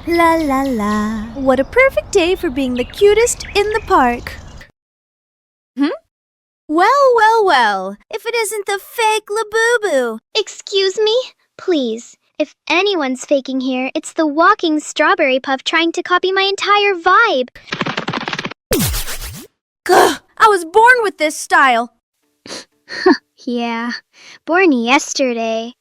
La la la. What a perfect day for being the cutest in the park. Well, if it isn't the fake LABUBU. Excuse me? Please. If anyone's faking here, it's the walking strawberry puff trying to copy my entire vibe. Gah! I was born with this style. Yeah, born yesterday.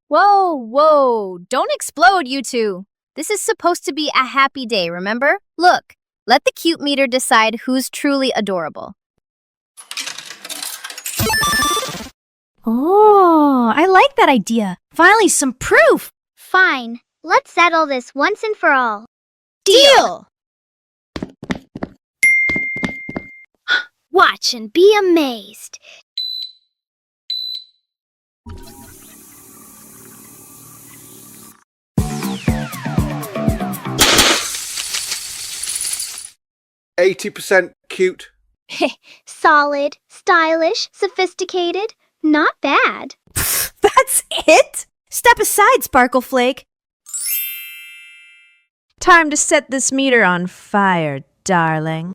Whoa, don't explode, you two. This is supposed to be a happy day, remember? Look, let the cute meter decide who's truly adorable. Oh, I like that idea. Finally, some proof. Fine, let's settle this once and for all. Deal! Watch and be amazed. %cute. Solid, stylish, sophisticated. Not bad. That's it? Step aside, Sparkle Flake. Time to set this meter on fire, darling.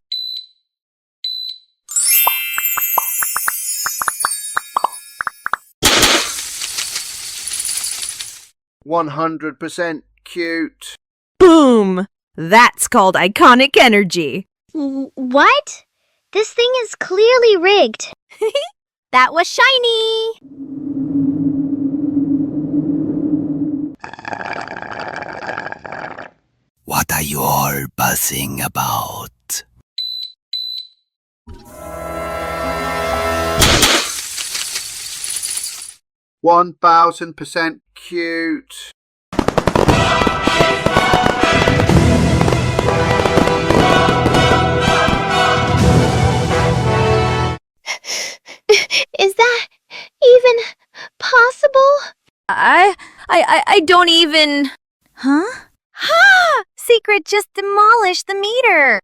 %100 cute. Boom! That's called iconic energy. What? This thing is clearly rigged. That was shiny! What are you all buzzing about? %1000 cute. Is that even possible? I don't even... Huh? Ha! Secret just demolished the meter.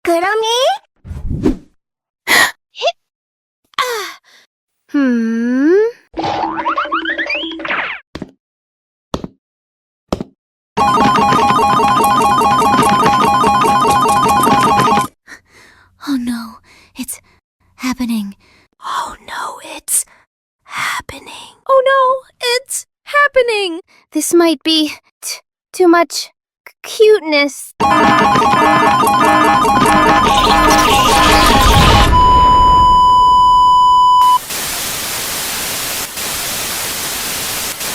KUROMI? Oh no, it's happening. Oh no, it's happening. Oh no, it's happening. This might be too much cuteness.